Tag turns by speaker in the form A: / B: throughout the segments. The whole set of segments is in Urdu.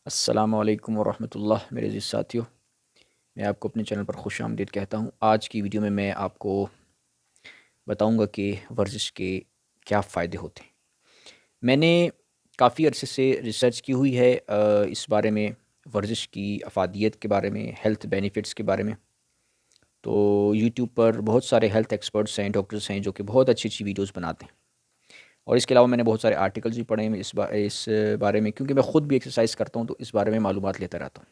A: السلام علیکم ورحمۃ اللہ میرے عزیز ساتھیوں، میں آپ کو اپنے چینل پر خوش آمدید کہتا ہوں۔ آج کی ویڈیو میں آپ کو بتاؤں گا کہ ورزش کے کیا فائدے ہوتے ہیں۔ میں نے کافی عرصے سے ریسرچ کی ہوئی ہے اس بارے میں، ورزش کی افادیت کے بارے میں، ہیلتھ بینیفٹس کے بارے میں۔ تو یوٹیوب پر بہت سارے ہیلتھ ایکسپرٹس ہیں، ڈاکٹرس ہیں جو کہ بہت اچھی اچھی ویڈیوز بناتے ہیں، اور اس کے علاوہ میں نے بہت سارے آرٹیکلز بھی پڑھے ہیں اس بارے میں، کیونکہ میں خود بھی ایکسرسائز کرتا ہوں تو اس بارے میں معلومات لیتا رہتا ہوں۔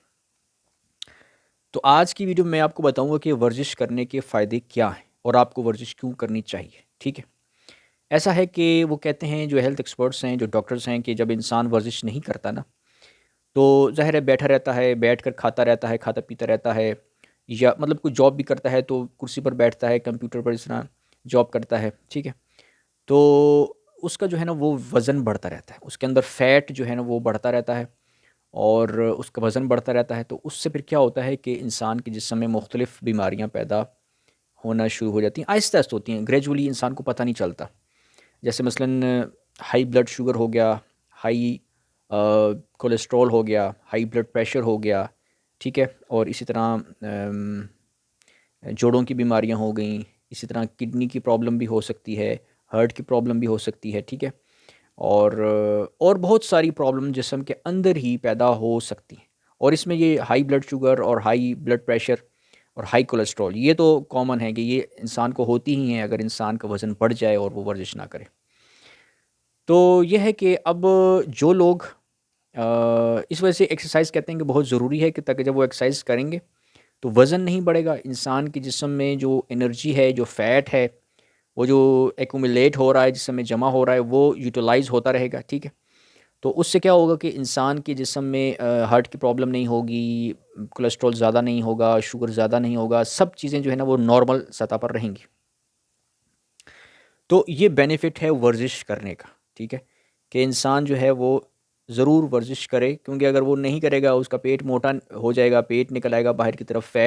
A: تو آج کی ویڈیو میں آپ کو بتاؤں گا کہ ورزش کرنے کے فائدے کیا ہیں اور آپ کو ورزش کیوں کرنی چاہیے، ٹھیک ہے؟ ایسا ہے کہ وہ کہتے ہیں، جو ہیلتھ ایکسپرٹس ہیں، جو ڈاکٹرز ہیں، کہ جب انسان ورزش نہیں کرتا نا، تو ظاہر ہے بیٹھا رہتا ہے، بیٹھ کر کھاتا رہتا ہے، کھاتا پیتا رہتا ہے، یا مطلب کوئی جاب بھی کرتا ہے تو کرسی پر بیٹھتا ہے، کمپیوٹر پر اس طرح جاب کرتا ہے، ٹھیک ہے؟ تو اس کا جو ہے نا وہ وزن بڑھتا رہتا ہے، اس کے اندر فیٹ جو ہے نا وہ بڑھتا رہتا ہے، اور اس کا وزن بڑھتا رہتا ہے۔ تو اس سے پھر کیا ہوتا ہے کہ انسان کے جسم میں مختلف بیماریاں پیدا ہونا شروع ہو جاتی ہیں، آہستہ آہستہ ہوتی ہیں، گریجولی، انسان کو پتہ نہیں چلتا۔ جیسے مثلاً ہائی بلڈ شوگر ہو گیا، ہائی کولیسٹرول ہو گیا، ہائی بلڈ پریشر ہو گیا، ٹھیک ہے؟ اور اسی طرح جوڑوں کی بیماریاں ہو گئیں، اسی طرح کڈنی کی پرابلم بھی ہو سکتی ہے، ہارٹ کی پرابلم بھی ہو سکتی ہے، ٹھیک ہے؟ اور بہت ساری پرابلم جسم کے اندر ہی پیدا ہو سکتی ہیں، اور اس میں یہ ہائی بلڈ شوگر اور ہائی بلڈ پریشر اور ہائی کولیسٹرول، یہ تو کامن ہے کہ یہ انسان کو ہوتی ہی ہیں اگر انسان کا وزن بڑھ جائے اور وہ ورزش نہ کرے۔ تو یہ ہے کہ اب جو لوگ اس وجہ سے ایکسرسائز کہتے ہیں کہ بہت ضروری ہے، کہ تاکہ جب وہ ایکسرسائز کریں گے تو وزن نہیں بڑھے گا، انسان کے جسم میں جو انرجی ہے، جو فیٹ ہے، وہ جو ایکومولیٹ ہو رہا ہے، جسم میں جمع ہو رہا ہے، وہ یوٹیلائز ہوتا رہے گا، ٹھیک ہے؟ تو اس سے کیا ہوگا کہ انسان کے جسم میں ہارٹ کی پرابلم نہیں ہوگی، کولیسٹرول زیادہ نہیں ہوگا، شوگر زیادہ نہیں ہوگا، سب چیزیں جو ہے نا وہ نارمل سطح پر رہیں گی۔ تو یہ بینیفٹ ہے ورزش کرنے کا، ٹھیک ہے؟ کہ انسان جو ہے وہ ضرور ورزش کرے، کیونکہ اگر وہ نہیں کرے گا، اس کا پیٹ موٹا ہو جائے گا، پیٹ نکل آئے گا باہر کی طرف،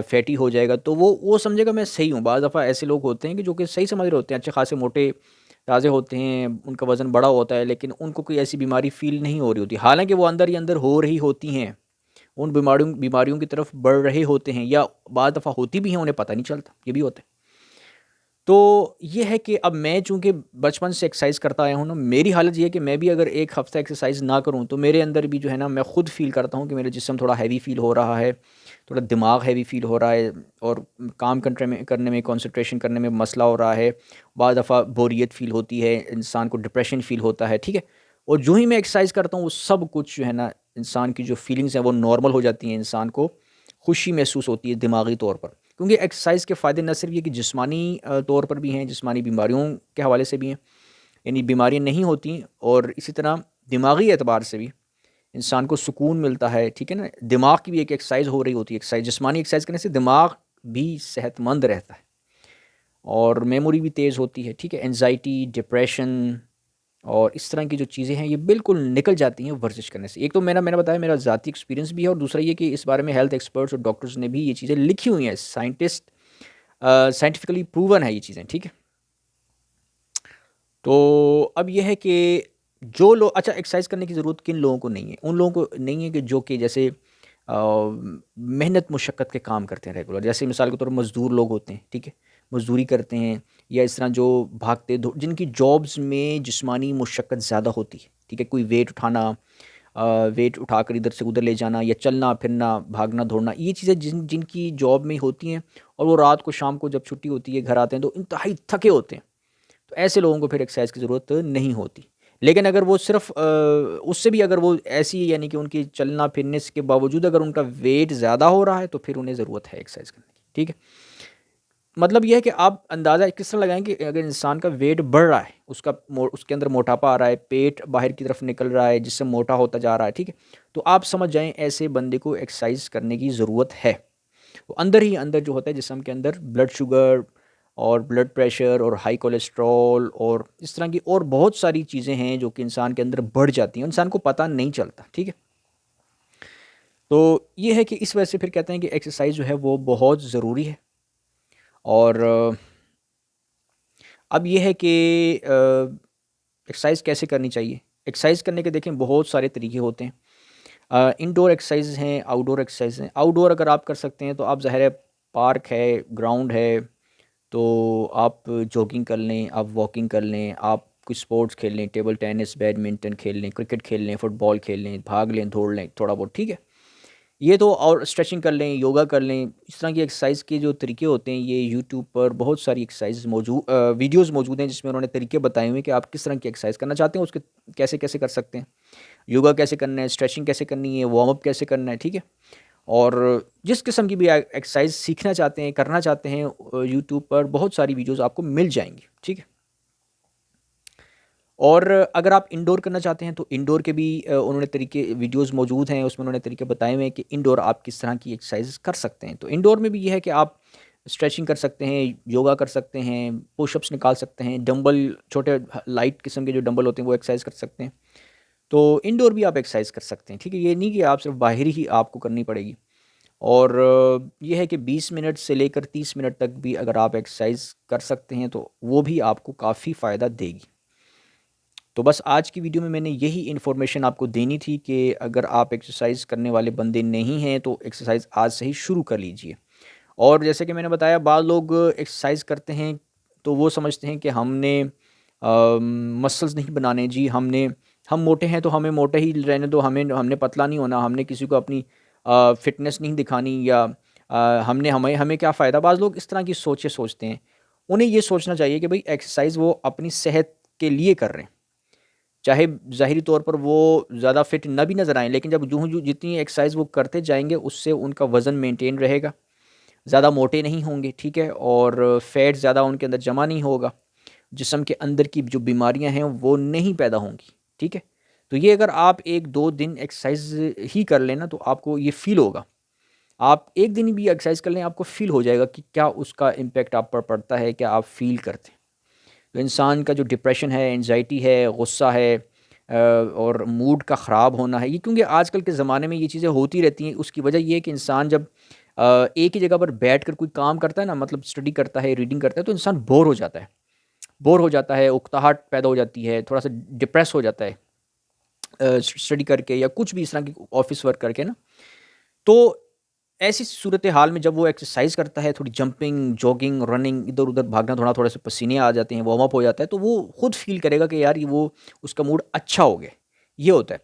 A: فیٹی ہو جائے گا، تو وہ سمجھے گا میں صحیح ہوں۔ بعض دفعہ ایسے لوگ ہوتے ہیں کہ جو کہ صحیح سمجھ رہے ہوتے ہیں، اچھے خاصے موٹے تازے ہوتے ہیں، ان کا وزن بڑا ہوتا ہے، لیکن ان کو کوئی ایسی بیماری فیل نہیں ہو رہی ہوتی، حالانکہ وہ اندر ہی اندر ہو رہی ہوتی ہیں، ان بیماریوں کی طرف بڑھ رہے ہوتے ہیں، یا بعض دفعہ ہوتی بھی ہیں، انہیں پتہ نہیں چلتا، یہ بھی ہوتا ہے۔ تو یہ ہے کہ اب میں چونکہ بچپن سے ایکسرسائز کرتا آیا ہوں نا، میری حالت یہ ہے کہ میں بھی اگر ایک ہفتہ ایکسرسائز نہ کروں تو میرے اندر بھی جو ہے نا، میں خود فیل کرتا ہوں کہ میرا جسم تھوڑا ہیوی فیل ہو رہا ہے، تھوڑا دماغ ہیوی فیل ہو رہا ہے، اور کام کرنے میں کنسنٹریشن کرنے میں مسئلہ ہو رہا ہے، بعض دفعہ بوریت فیل ہوتی ہے، انسان کو ڈپریشن فیل ہوتا ہے، ٹھیک ہے؟ اور جو ہی میں ایکسرسائز کرتا ہوں وہ سب کچھ جو ہے نا، انسان کی جو فیلنگس ہیں وہ نارمل ہو جاتی ہیں، انسان کو خوشی محسوس ہوتی ہے دماغی طور پر، کیونکہ ایکسرسائز کے فائدے نہ صرف یہ کہ جسمانی طور پر بھی ہیں، جسمانی بیماریوں کے حوالے سے بھی ہیں، یعنی بیماریاں نہیں ہوتی، اور اسی طرح دماغی اعتبار سے بھی انسان کو سکون ملتا ہے، ٹھیک ہے نا؟ دماغ کی بھی ایک ایکسرسائز ہو رہی ہوتی ہے، ایکسرسائز، جسمانی ایکسرسائز کرنے سے دماغ بھی صحت مند رہتا ہے، اور میموری بھی تیز ہوتی ہے، ٹھیک ہے؟ انزائٹی، ڈپریشن اور اس طرح کی جو چیزیں ہیں یہ بالکل نکل جاتی ہیں ورزش کرنے سے۔ ایک تو میں نے بتایا میرا ذاتی ایکسپیرینس بھی ہے، اور دوسرا یہ کہ اس بارے میں ہیلتھ ایکسپرٹس اور ڈاکٹرز نے بھی یہ چیزیں لکھی ہوئی ہیں، سائنٹیفکلی پروون ہے یہ چیزیں، ٹھیک ہے؟ تو اب یہ ہے کہ جو لوگ، اچھا، ایکسرسائز کرنے کی ضرورت کن لوگوں کو نہیں ہے؟ ان لوگوں کو نہیں ہے کہ جو کہ جیسے محنت مشقت کے کام کرتے ہیں ریگولر، جیسے مثال کے طور پر مزدور لوگ ہوتے ہیں، ٹھیک ہے؟ مزدوری کرتے ہیں، یا اس طرح جو بھاگتے جن کی جابز میں جسمانی مشقت زیادہ ہوتی ہے، ٹھیک ہے؟ کوئی ویٹ اٹھانا، ویٹ اٹھا کر ادھر سے ادھر لے جانا، یا چلنا پھرنا، بھاگنا دوڑنا، یہ چیزیں جن کی جاب میں ہوتی ہیں، اور وہ رات کو شام کو جب چھٹی ہوتی ہے گھر آتے ہیں تو انتہائی تھکے ہوتے ہیں، تو ایسے لوگوں کو پھر ایکسرسائز کی ضرورت نہیں ہوتی۔ لیکن اگر وہ صرف اس سے بھی اگر وہ ایسی، یعنی کہ ان کی چلنا پھرنے کے باوجود اگر ان کا ویٹ زیادہ ہو رہا ہے تو پھر انہیں ضرورت ہے ایکسرسائز کرنے کی، ٹھیک ہے؟ مطلب یہ ہے کہ آپ اندازہ کس طرح لگائیں کہ اگر انسان کا ویٹ بڑھ رہا ہے، اس کے اندر موٹاپا آ رہا ہے، پیٹ باہر کی طرف نکل رہا ہے، جسم موٹا ہوتا جا رہا ہے، ٹھیک ہے؟ تو آپ سمجھ جائیں ایسے بندے کو ایکسرسائز کرنے کی ضرورت ہے۔ وہ اندر ہی اندر جو ہوتا ہے جسم کے اندر بلڈ شوگر اور بلڈ پریشر اور ہائی کولیسٹرول اور اس طرح کی اور بہت ساری چیزیں ہیں جو کہ انسان کے اندر بڑھ جاتی ہیں، انسان کو پتہ نہیں چلتا، ٹھیک ہے؟ تو یہ ہے کہ اس وجہ سے پھر کہتے ہیں کہ ایکسرسائز جو ہے وہ بہت ضروری ہے۔ اور اب یہ ہے کہ ایکسرسائز کیسے کرنی چاہیے؟ ایکسرسائز کرنے کے دیکھیں بہت سارے طریقے ہوتے ہیں۔ انڈور ایکسرسائز ہیں، آؤٹ ڈور ایکسرسائز ہیں. آؤٹ ڈور اگر آپ کر سکتے ہیں تو آپ ظاہر ہے پارک ہے، گراؤنڈ ہے، تو آپ جاگنگ کر لیں، آپ واکنگ کر لیں، آپ کچھ اسپورٹس کھیل لیں، ٹیبل ٹینس، بیڈمنٹن کھیل لیں، کرکٹ کھیل لیں، فٹ بال کھیل لیں، بھاگ لیں، دوڑ لیں تھوڑا بہت، ٹھیک ہے. یہ تو، اور اسٹریچنگ کر لیں، یوگا کر لیں. اس طرح کی ایکسرسائز کے جو طریقے ہوتے ہیں، یہ یوٹیوب پر بہت ساری ایکسرسائز ویڈیوز موجود ہیں جس میں انہوں نے طریقے بتائے ہوئے ہیں کہ آپ کس طرح کی ایکسرسائز کرنا چاہتے ہیں اس کے کیسے کیسے کر سکتے ہیں. یوگا کیسے کرنا ہے، اسٹریچنگ کیسے کرنی ہے، وارم اپ کیسے کرنا ہے، ٹھیک ہے. اور جس قسم کی بھی ایکسرسائز سیکھنا چاہتے ہیں، کرنا چاہتے ہیں، یوٹیوب پر بہت ساری ویڈیوز آپ کو مل جائیں گی، ٹھیک ہے. اور اگر آپ انڈور کرنا چاہتے ہیں تو انڈور کے بھی انہوں نے طریقے ویڈیوز موجود ہیں، اس میں انہوں نے طریقے بتائے ہوئے ہیں کہ انڈور آپ کس طرح کی ایکسرسائز کر سکتے ہیں. تو انڈور میں بھی یہ ہے کہ آپ اسٹریچنگ کر سکتے ہیں، یوگا کر سکتے ہیں، پش اپس نکال سکتے ہیں، ڈمبل چھوٹے لائٹ قسم کے جو ڈمبل ہوتے ہیں وہ ایکسرسائز کر سکتے ہیں. تو انڈور بھی آپ ایکسرسائز کر سکتے ہیں، ٹھیک ہے. یہ نہیں کہ آپ صرف باہر ہی آپ کو کرنی پڑے گی. اور یہ ہے کہ 20 منٹ سے لے کر 30 منٹ تک بھی اگر آپ ایکسرسائز کر سکتے ہیں تو وہ بھی آپ کو کافی فائدہ دے گی. تو بس آج کی ویڈیو میں نے یہی انفارمیشن آپ کو دینی تھی کہ اگر آپ ایکسرسائز کرنے والے بندے نہیں ہیں تو ایکسرسائز آج سے ہی شروع کر لیجئے. اور جیسے کہ میں نے بتایا، بعض لوگ ایکسرسائز کرتے ہیں تو وہ سمجھتے ہیں کہ ہم نے مسلز نہیں بنانے جی، ہم موٹے ہیں تو ہمیں موٹے ہی رہنے دو، ہم نے پتلا نہیں ہونا، ہم نے کسی کو اپنی فٹنس نہیں دکھانی، یا ہمیں کیا فائدہ. بعض لوگ اس طرح کی سوچتے ہیں. انہیں یہ سوچنا چاہیے کہ بھئی ایکسرسائز وہ اپنی صحت کے لیے کر رہے ہیں، چاہے ظاہری طور پر وہ زیادہ فٹ نہ بھی نظر آئیں، لیکن جب جتنی ایکسرسائز وہ کرتے جائیں گے اس سے ان کا وزن مینٹین رہے گا، زیادہ موٹے نہیں ہوں گے، ٹھیک ہے. اور فیٹ زیادہ ان کے اندر جمع نہیں ہوگا، جسم کے اندر کی جو بیماریاں ہیں وہ نہیں پیدا ہوں گی، ٹھیک ہے. تو یہ اگر آپ 1-2 دن ایکسرسائز ہی کر لیں نا تو آپ کو یہ فیل ہوگا. آپ ایک دن بھی ایکسرسائز کر لیں، آپ کو فیل ہو جائے گا کہ کیا اس کا امپیکٹ آپ پر پڑتا ہے، کیا آپ فیل کرتے ہیں. تو انسان کا جو ڈپریشن ہے، انزائٹی ہے، غصہ ہے، اور موڈ کا خراب ہونا ہے، یہ کیونکہ آج کل کے زمانے میں یہ چیزیں ہوتی رہتی ہیں. اس کی وجہ یہ ہے کہ انسان جب ایک ہی جگہ پر بیٹھ کر کوئی کام کرتا ہے نا، مطلب اسٹڈی کرتا ہے، ریڈنگ کرتا ہے، تو انسان بور ہو جاتا ہے، اکتاہٹ پیدا ہو جاتی ہے، تھوڑا سا ڈپریس ہو جاتا ہے اسٹڈی کر کے یا کچھ بھی اس طرح کی آفس ورک کر کے نا. تو ایسی صورت حال میں جب وہ ایکسرسائز کرتا ہے، تھوڑی جمپنگ، جاگنگ، رننگ، ادھر ادھر بھاگنا، تھوڑے سے پسینے آ جاتے ہیں، وارم اپ ہو جاتا ہے، تو وہ خود فیل کرے گا کہ یار یہ وہ اس کا موڈ اچھا ہو گیا. یہ ہوتا ہے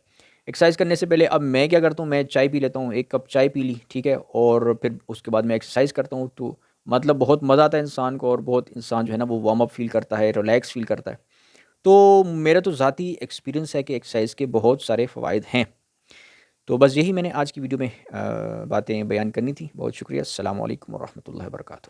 A: ایکسرسائز کرنے سے پہلے. اب میں کیا کرتا ہوں، میں چائے پی لیتا ہوں، 1 کپ چائے پی لی، ٹھیک ہے، اور پھر اس کے بعد میں ایکسرسائز کرتا ہوں. تو مطلب بہت مزہ آتا ہے انسان کو، اور بہت انسان جو ہے نا وہ وارم اپ فیل کرتا ہے، ریلیکس فیل کرتا ہے. تو میرا تو ذاتی ایکسپیرینس ہے کہ ایکسرسائز کے بہت سارے فوائد ہیں. تو بس یہی میں نے آج کی ویڈیو میں باتیں بیان کرنی تھی. بہت شکریہ. السلام علیکم ورحمۃ اللہ وبرکاتہ.